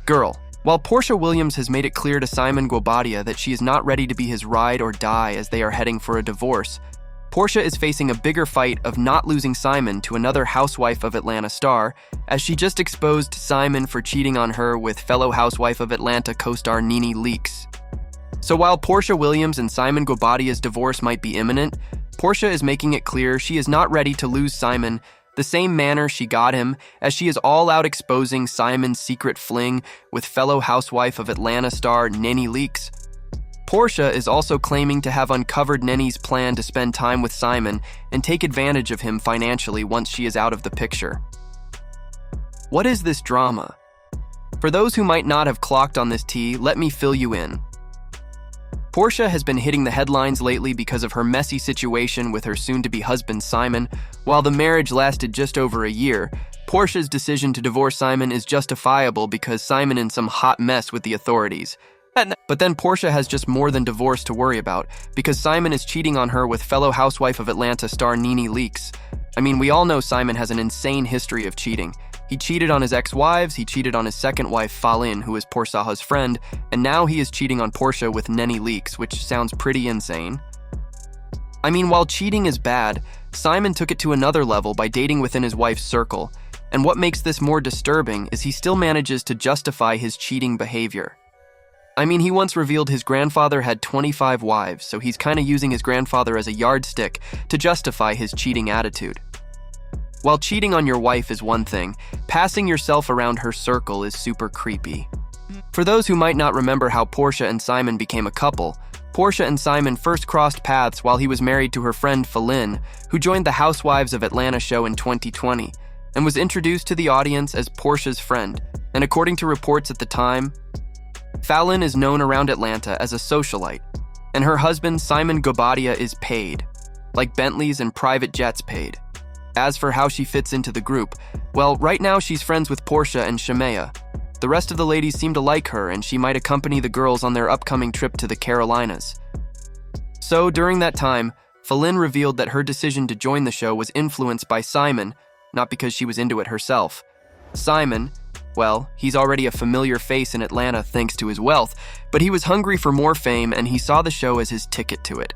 Girl. While Porsha Williams has made it clear to Simon Guobadia that she is not ready to be his ride or die as they are heading for a divorce, Porsha is facing a bigger fight of not losing Simon to another Housewife of Atlanta star, as she just exposed Simon for cheating on her with fellow Housewife of Atlanta co-star Nene Leakes. So while Porsha Williams and Simon Guobadia's divorce might be imminent, Porsha is making it clear she is not ready to lose Simon the same manner she got him, as she is all out exposing Simon's secret fling with fellow Housewife of Atlanta star Nene Leakes. Porsha is also claiming to have uncovered Nene's plan to spend time with Simon and take advantage of him financially once she is out of the picture. What is this drama? For those who might not have clocked on this tea, let me fill you in. Porsha has been hitting the headlines lately because of her messy situation with her soon-to-be husband Simon. While the marriage lasted just over a year, Porsha's decision to divorce Simon is justifiable because Simon is in some hot mess with the authorities. But then Porsha has just more than divorce to worry about, because Simon is cheating on her with fellow Housewife of Atlanta star Nene Leakes. I mean, we all know Simon has an insane history of cheating. He cheated on his ex-wives, he cheated on his second wife Falynn, who is Porsha's friend, and now he is cheating on Porsha with Nene Leakes, which sounds pretty insane. I mean, while cheating is bad, Simon took it to another level by dating within his wife's circle, and what makes this more disturbing is he still manages to justify his cheating behavior. I mean, he once revealed his grandfather had 25 wives, so he's kinda using his grandfather as a yardstick to justify his cheating attitude. While cheating on your wife is one thing, passing yourself around her circle is super creepy. For those who might not remember how Porsha and Simon became a couple, Porsha and Simon first crossed paths while he was married to her friend Falynn, who joined the Housewives of Atlanta show in 2020, and was introduced to the audience as Porsha's friend, and according to reports at the time, Falynn is known around Atlanta as a socialite, and her husband Simon Guobadia is paid, like Bentleys and private jets paid. As for how she fits into the group, well, right now she's friends with Porsha and Shemaya. The rest of the ladies seem to like her, and she might accompany the girls on their upcoming trip to the Carolinas. So during that time, Falynn revealed that her decision to join the show was influenced by Simon, not because she was into it herself. Simon, well, he's already a familiar face in Atlanta thanks to his wealth, but he was hungry for more fame and he saw the show as his ticket to it.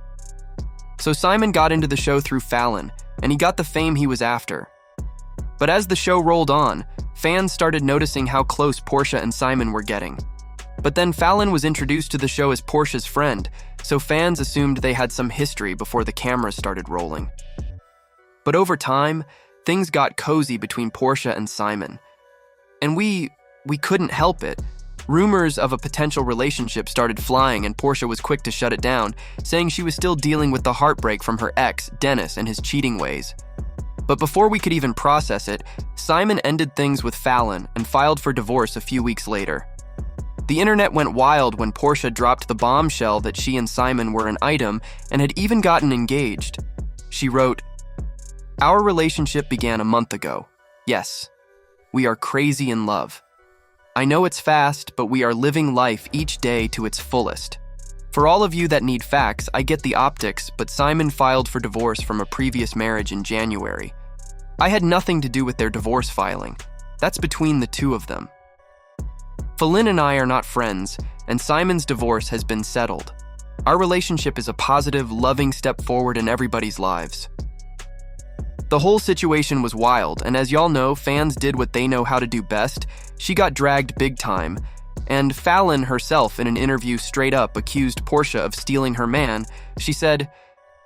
So Simon got into the show through Falynn, and he got the fame he was after. But as the show rolled on, fans started noticing how close Porsha and Simon were getting. But then Falynn was introduced to the show as Porsha's friend, so fans assumed they had some history before the cameras started rolling. But over time, things got cozy between Porsha and Simon. And we couldn't help it. Rumors of a potential relationship started flying, and Porsha was quick to shut it down, saying she was still dealing with the heartbreak from her ex, Dennis, and his cheating ways. But before we could even process it, Simon ended things with Falynn and filed for divorce a few weeks later. The internet went wild when Porsha dropped the bombshell that she and Simon were an item and had even gotten engaged. She wrote, "Our relationship began a month ago. Yes, we are crazy in love. I know it's fast, but we are living life each day to its fullest. For all of you that need facts, I get the optics, but Simon filed for divorce from a previous marriage in January. I had nothing to do with their divorce filing. That's between the two of them. Falynn and I are not friends, and Simon's divorce has been settled. Our relationship is a positive, loving step forward in everybody's lives." The whole situation was wild, and as y'all know, fans did what they know how to do best. She got dragged big time, and Falynn herself in an interview straight up accused Porsha of stealing her man. She said,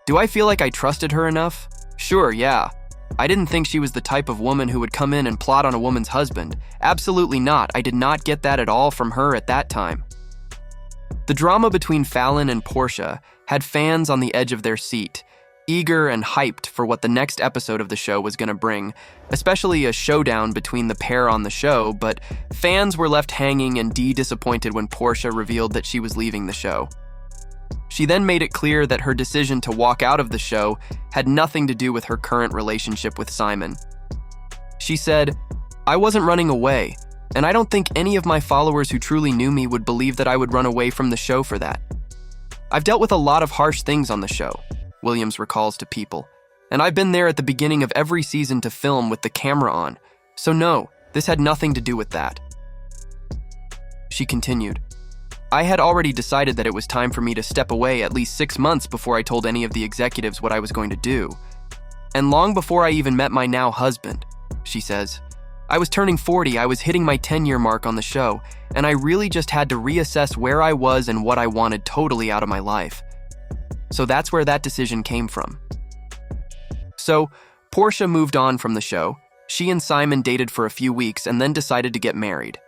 "Do I feel like I trusted her enough? Sure, yeah. I didn't think she was the type of woman who would come in and plot on a woman's husband. Absolutely not. I did not get that at all from her at that time." The drama between Falynn and Porsha had fans on the edge of their seat, eager and hyped for what the next episode of the show was going to bring, especially a showdown between the pair on the show, but fans were left hanging and disappointed when Porsha revealed that she was leaving the show. She then made it clear that her decision to walk out of the show had nothing to do with her current relationship with Simon. She said, "I wasn't running away, and I don't think any of my followers who truly knew me would believe that I would run away from the show for that. I've dealt with a lot of harsh things on the show," Williams recalls to People, "and I've been there at the beginning of every season to film with the camera on. So no, this had nothing to do with that." She continued, I had already decided that it was time for me to step away at least 6 months before I told any of the executives what I was going to do. And long before I even met my now husband, she says. I was turning 40, I was hitting my 10-year mark on the show, and I really just had to reassess where I was and what I wanted totally out of my life. So that's where that decision came from. So, Porsha moved on from the show. She and Simon dated for a few weeks and then decided to get married.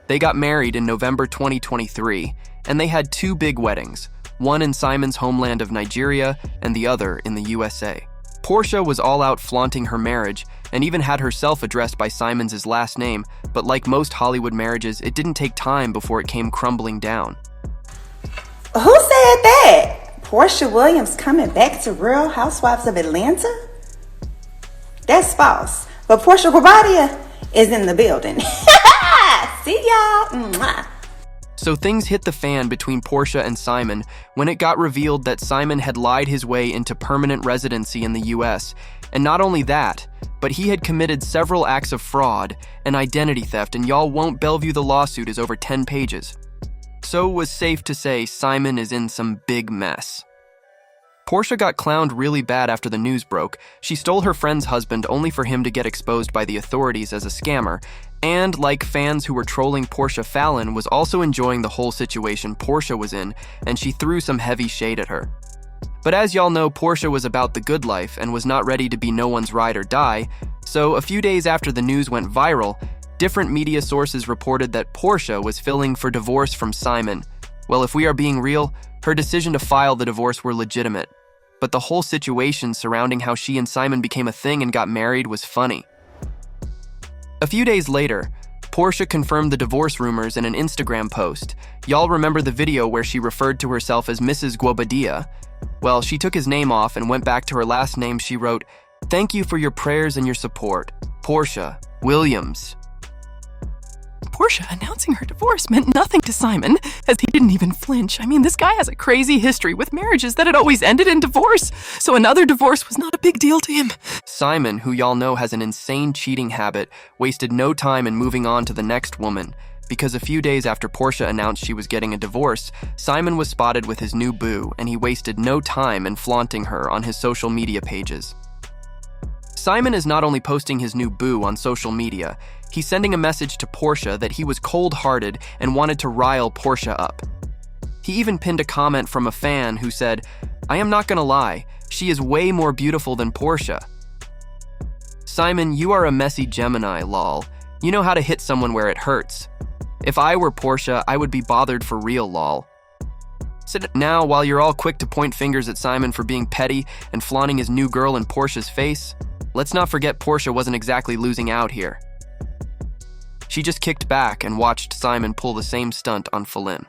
They got married in November 2023, and they had 2 big weddings, one in Simon's homeland of Nigeria and the other in the USA. Porsha was all out flaunting her marriage and even had herself addressed by Simon's last name, but like most Hollywood marriages, it didn't take time before it came crumbling down. Who said that? Porsha Williams coming back to Real Housewives of Atlanta? That's false. But Porsha Guabadia is in the building. See y'all. Mwah. So things hit the fan between Porsha and Simon when it got revealed that Simon had lied his way into permanent residency in the US. And not only that, but he had committed several acts of fraud and identity theft, and y'all won't Bellevue the lawsuit is over 10 pages. So it was safe to say Simon is in some big mess. Porsha got clowned really bad after the news broke. She stole her friend's husband only for him to get exposed by the authorities as a scammer, and like fans who were trolling Porsha, Fallon was also enjoying the whole situation Porsha was in, and she threw some heavy shade at her. But as y'all know, Porsha was about the good life and was not ready to be no one's ride or die, so a few days after the news went viral, different media sources reported that Porsha was filing for divorce from Simon. Well, if we are being real, her decision to file the divorce were legitimate. But the whole situation surrounding how she and Simon became a thing and got married was funny. A few days later, Porsha confirmed the divorce rumors in an Instagram post. Y'all remember the video where she referred to herself as Mrs. Guabadia? Well, she took his name off and went back to her last name. She wrote, "Thank you for your prayers and your support, Porsha Williams." Porsha announcing her divorce meant nothing to Simon, as he didn't even flinch. I mean, this guy has a crazy history with marriages that had always ended in divorce, so another divorce was not a big deal to him. Simon, who y'all know has an insane cheating habit, wasted no time in moving on to the next woman, because a few days after Porsha announced she was getting a divorce, Simon was spotted with his new boo, and he wasted no time in flaunting her on his social media pages. Simon is not only posting his new boo on social media, he's sending a message to Porsha that he was cold-hearted and wanted to rile Porsha up. He even pinned a comment from a fan who said, "I am not gonna lie, she is way more beautiful than Porsha." Simon, you are a messy Gemini, lol. You know how to hit someone where it hurts. If I were Porsha, I would be bothered for real, lol. Now, while you're all quick to point fingers at Simon for being petty and flaunting his new girl in Porsha's face, let's not forget Porsha wasn't exactly losing out here. She just kicked back and watched Simon pull the same stunt on Fallon.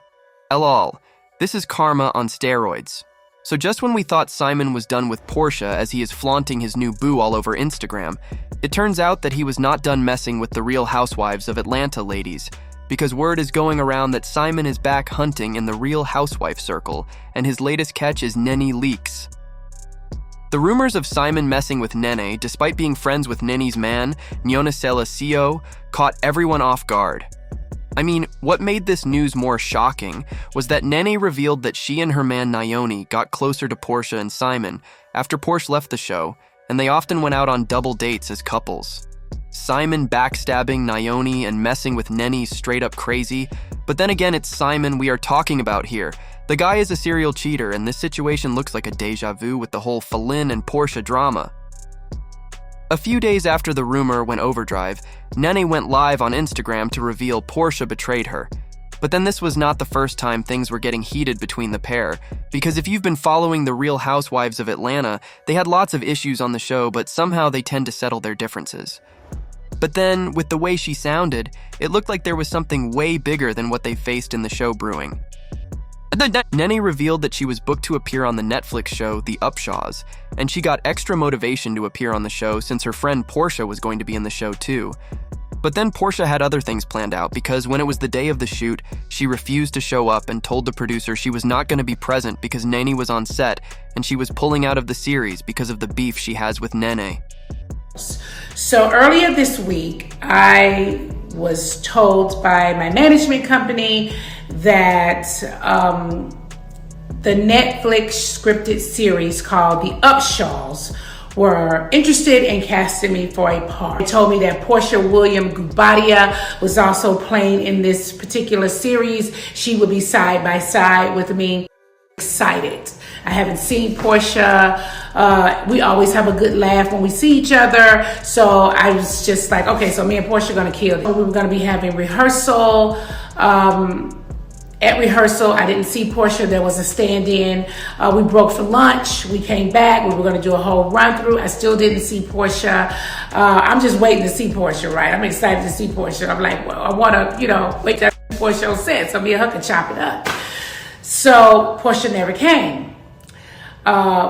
LOL, this is karma on steroids. So just when we thought Simon was done with Porsha as he is flaunting his new boo all over Instagram, it turns out that he was not done messing with the Real Housewives of Atlanta ladies, because word is going around that Simon is back hunting in the Real Housewife circle, and his latest catch is Nene leaks. The rumors of Simon messing with Nene, despite being friends with Nene's man, Nene Selassie, caught everyone off guard. I mean, what made this news more shocking was that Nene revealed that she and her man Nene got closer to Porsha and Simon after Porsha left the show, and they often went out on double dates as couples. Simon backstabbing Nene and messing with Nene straight up crazy, but then again it's Simon we are talking about here. The guy is a serial cheater, and this situation looks like a deja vu with the whole Fallon and Porsha drama. A few days after the rumor went overdrive, Nene went live on Instagram to reveal Porsha betrayed her. But then this was not the first time things were getting heated between the pair, because if you've been following the Real Housewives of Atlanta, they had lots of issues on the show, but somehow they tend to settle their differences. But then, with the way she sounded, it looked like there was something way bigger than what they faced in the show brewing. Nene revealed that she was booked to appear on the Netflix show The Upshaws, and she got extra motivation to appear on the show since her friend Porsha was going to be in the show too. But then Porsha had other things planned out because when it was the day of the shoot, she refused to show up and told the producer she was not going to be present because Nene was on set and she was pulling out of the series because of the beef she has with Nene. So earlier this week, I was told by my management company that the Netflix scripted series called The Upshaws were interested in casting me for a part. They told me that Porsha Williams Gubadia was also playing in this particular series. She would be side by side with me. Excited. I haven't seen Porsha. We always have a good laugh when we see each other. So I was just like, okay, so me and Porsha are gonna kill it. We were gonna be having rehearsal. At rehearsal, I didn't see Porsha. There was a stand-in. We broke for lunch. We came back. We were going to do a whole run-through. I still didn't see Porsha. I'm just waiting to see Porsha, right? I'm excited to see Porsha. I'm like, well, I want to, wait till Porsha set. So me and her can chop it up. So Porsha never came.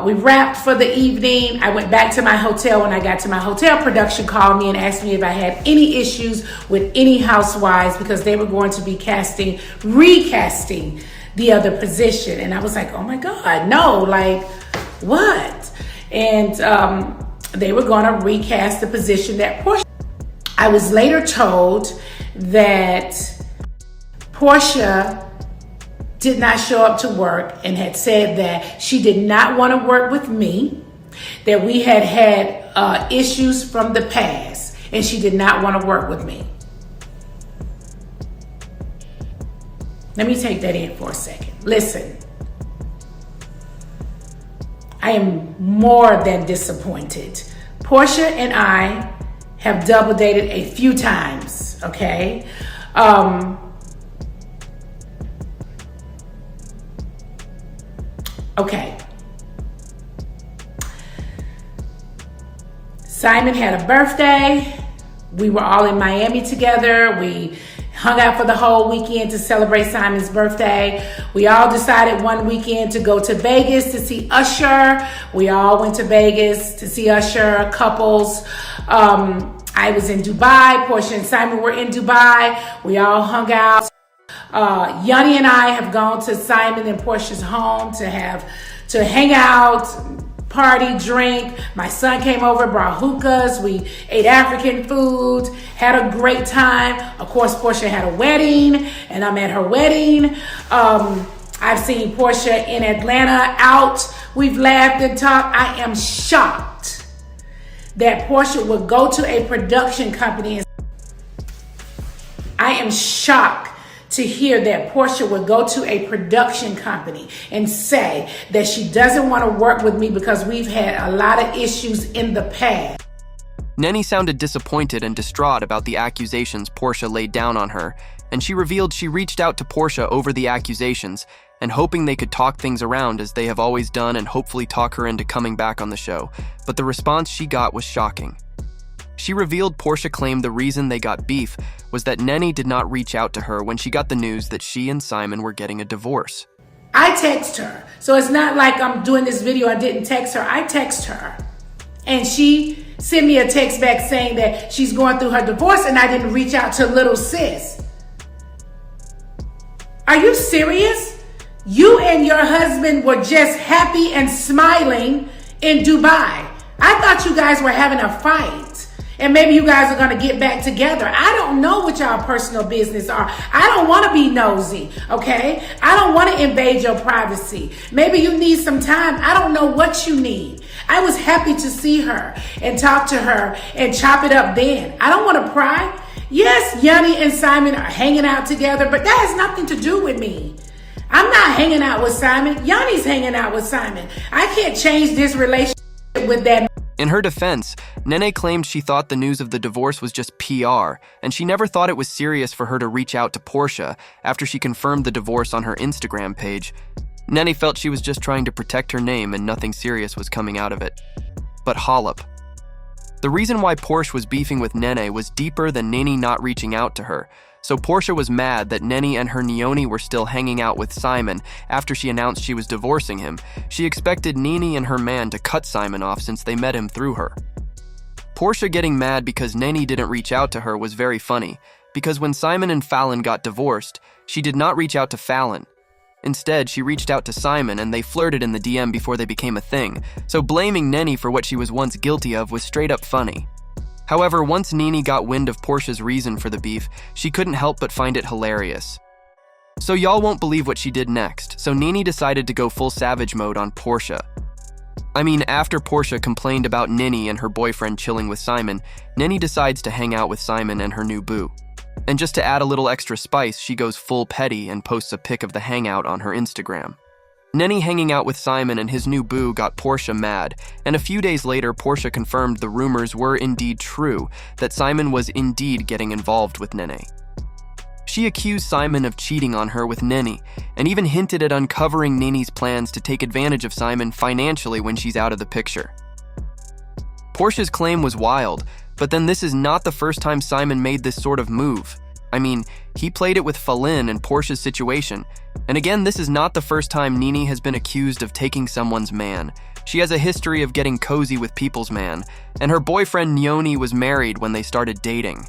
We wrapped for the evening. I went back to my hotel. When I got to my hotel, production called me and asked me if I had any issues with any housewives because they were going to be recasting the other position. And I was like, oh my God, no, like what? And they were going to recast the position that Porsha. I was later told that Porsha did not show up to work and had said that she did not want to work with me, that we had issues from the past, and she did not want to work with me. Let me take that in for a second. Listen, I am more than disappointed. Porsha and I have double dated a few times, okay? Okay. Simon had a birthday. We were all in Miami together. We hung out for the whole weekend to celebrate Simon's birthday. We all decided one weekend to go to Vegas to see Usher. We all went to Vegas to see Usher, couples. I was in Dubai. Porsha and Simon were in Dubai. We all hung out. Yanni and I have gone to Simon and Porsha's home to hang out, party, drink. My son came over, brought hookahs. We ate African food, had a great time. Of course, Porsha had a wedding, and I'm at her wedding. I've seen Porsha in Atlanta out. We've laughed and talked. I am shocked that Porsha would go to a production company. I am shocked to hear that Porsha would go to a production company and say that she doesn't want to work with me because we've had a lot of issues in the past. Nene sounded disappointed and distraught about the accusations Porsha laid down on her, and she revealed she reached out to Porsha over the accusations and hoping they could talk things around as they have always done and hopefully talk her into coming back on the show. But the response she got was shocking. She revealed Porsha claimed the reason they got beef was that Nene did not reach out to her when she got the news that she and Simon were getting a divorce. I text her. So it's not like I'm doing this video, I didn't text her. I text her. And she sent me a text back saying that she's going through her divorce and I didn't reach out to little sis. Are you serious? You and your husband were just happy and smiling in Dubai. I thought you guys were having a fight. And maybe you guys are going to get back together. I don't know what y'all personal business are. I don't want to be nosy, okay? I don't want to invade your privacy. Maybe you need some time. I don't know what you need. I was happy to see her and talk to her and chop it up then. I don't want to pry. Yes, Yanni and Simon are hanging out together, but that has nothing to do with me. I'm not hanging out with Simon. Yanni's hanging out with Simon. I can't change this relationship with that. In her defense, Nene claimed she thought the news of the divorce was just PR, and she never thought it was serious for her to reach out to Porsha after she confirmed the divorce on her Instagram page. Nene felt she was just trying to protect her name and nothing serious was coming out of it. But hollop. The reason why Porsha was beefing with Nene was deeper than Nene not reaching out to her. So Porsha was mad that Nene and her Neone were still hanging out with Simon after she announced she was divorcing him. She expected Nene and her man to cut Simon off since they met him through her. Porsha getting mad because Nene didn't reach out to her was very funny, because when Simon and Fallon got divorced, she did not reach out to Fallon. Instead, she reached out to Simon and they flirted in the DM before they became a thing, so blaming Nene for what she was once guilty of was straight up funny. However, once Nene got wind of Porsha's reason for the beef, she couldn't help but find it hilarious. So y'all won't believe what she did next, so Nene decided to go full savage mode on Porsha. I mean, after Porsha complained about Nene and her boyfriend chilling with Simon, Nene decides to hang out with Simon and her new boo. And just to add a little extra spice, she goes full petty and posts a pic of the hangout on her Instagram. Nene hanging out with Simon and his new boo got Porsha mad, and a few days later, Porsha confirmed the rumors were indeed true, that Simon was indeed getting involved with Nene. She accused Simon of cheating on her with Nene, and even hinted at uncovering Nene's plans to take advantage of Simon financially when she's out of the picture. Porsha's claim was wild, but then this is not the first time Simon made this sort of move. I mean, he played it with Falynn and Porsha's situation. And again, this is not the first time Nene has been accused of taking someone's man. She has a history of getting cozy with people's man, and her boyfriend Nene was married when they started dating.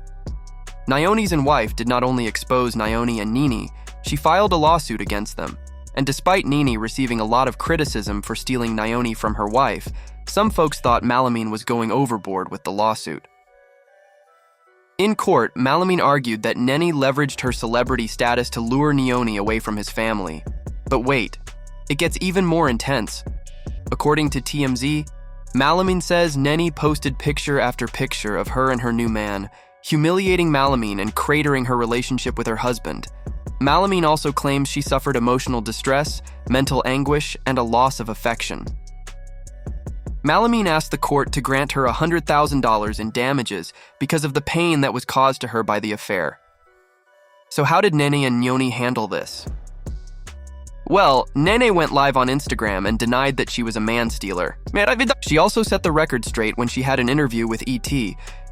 Naomi's wife did not only expose Naomi and Nene, she filed a lawsuit against them. And despite Nene receiving a lot of criticism for stealing Naomi from her wife, some folks thought Malamine was going overboard with the lawsuit. In court, Malamine argued that Nene leveraged her celebrity status to lure Naomi away from his family. But wait, it gets even more intense. According to TMZ, Malamine says Nene posted picture after picture of her and her new man, humiliating Malamine and cratering her relationship with her husband. Malamine also claims she suffered emotional distress, mental anguish, and a loss of affection. Malamine asked the court to grant her $100,000 in damages because of the pain that was caused to her by the affair. So how did Nene and Nene handle this? Well, Nene went live on Instagram and denied that she was a man-stealer. She also set the record straight when she had an interview with ET.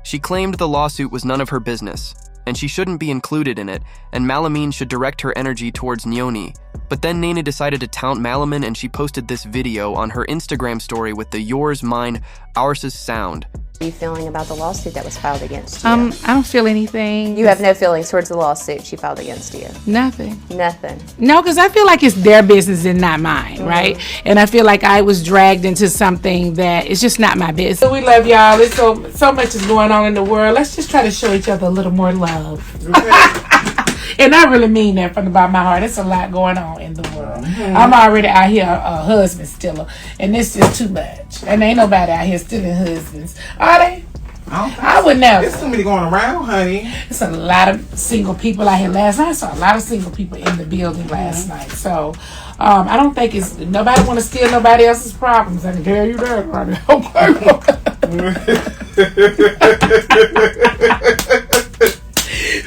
She claimed the lawsuit was none of her business, and she shouldn't be included in it, and Malamine should direct her energy towards Nene. But then Nene decided to taunt Malamine, and she posted this video on her Instagram story with the "yours, mine, ours" sound. How are you feeling about the lawsuit that was filed against you? I don't feel anything. You have no feelings towards the lawsuit she filed against you? Nothing. Nothing. No, because I feel like it's their business and not mine, right? And I feel like I was dragged into something that is just not my business. So we love y'all. There's so much is going on in the world. Let's just try to show each other a little more love. And I really mean that from the bottom of my heart. It's a lot going on in the world. I'm already out here a husband stealer, and this is too much. And ain't nobody out here stealing husbands. Are they? I would never. There's too many going around, honey. It's a lot of single people out here last night. I saw a lot of single people in the building last night. So I don't think it's nobody want to steal nobody else's problems. I can tell you that, honey.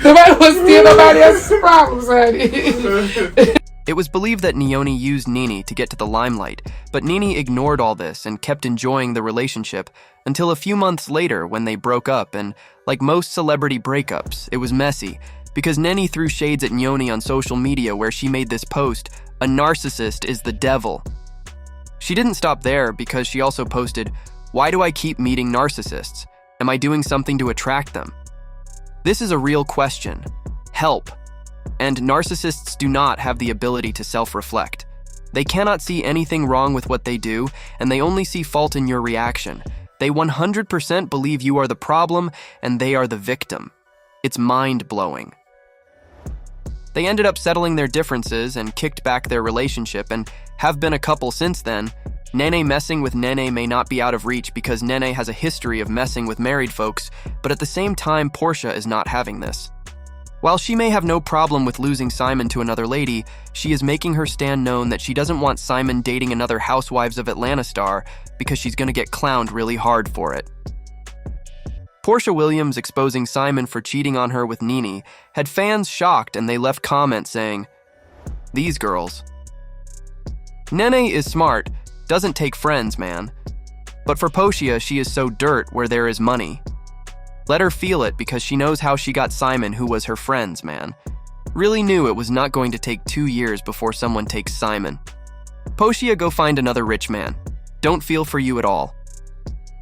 Nobody wants to steal nobody else's problems, honey. It was believed that Nene used Nene to get to the limelight, but Nene ignored all this and kept enjoying the relationship until a few months later when they broke up, and like most celebrity breakups, it was messy because Nene threw shades at Nene on social media where she made this post, "A narcissist is the devil." She didn't stop there because she also posted, "Why do I keep meeting narcissists? Am I doing something to attract them?" This is a real question. Help. And narcissists do not have the ability to self-reflect. They cannot see anything wrong with what they do, and they only see fault in your reaction. They 100% believe you are the problem, and they are the victim. It's mind-blowing. They ended up settling their differences and kicked back their relationship, and have been a couple since then. Nene messing with Nene may not be out of reach because Nene has a history of messing with married folks, but at the same time, Porsha is not having this. While she may have no problem with losing Simon to another lady, she is making her stand known that she doesn't want Simon dating another Housewives of Atlanta star because she's gonna get clowned really hard for it. Porsha Williams exposing Simon for cheating on her with Nene had fans shocked, and they left comments saying, "These girls." Nene is smart, doesn't take friends, man. But for Porsha, she is so dirt where there is money. Let her feel it because she knows how she got Simon, who was her friend's man. Really knew it was not going to take 2 years before someone takes Simon. Porsha, go find another rich man. Don't feel for you at all.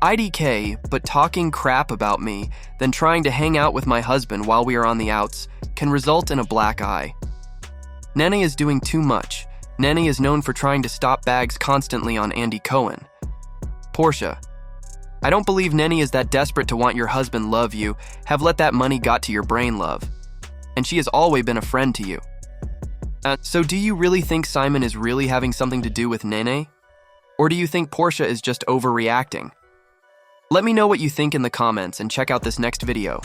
IDK, but talking crap about me, then trying to hang out with my husband while we are on the outs, can result in a black eye. Nene is doing too much. Nene is known for trying to stop bags constantly on Andy Cohen. Porsha, I don't believe Nene is that desperate to want your husband love you, have let that money got to your brain love. And she has always been a friend to you. So do you really think Simon is really having something to do with Nene? Or do you think Porsha is just overreacting? Let me know what you think in the comments and check out this next video.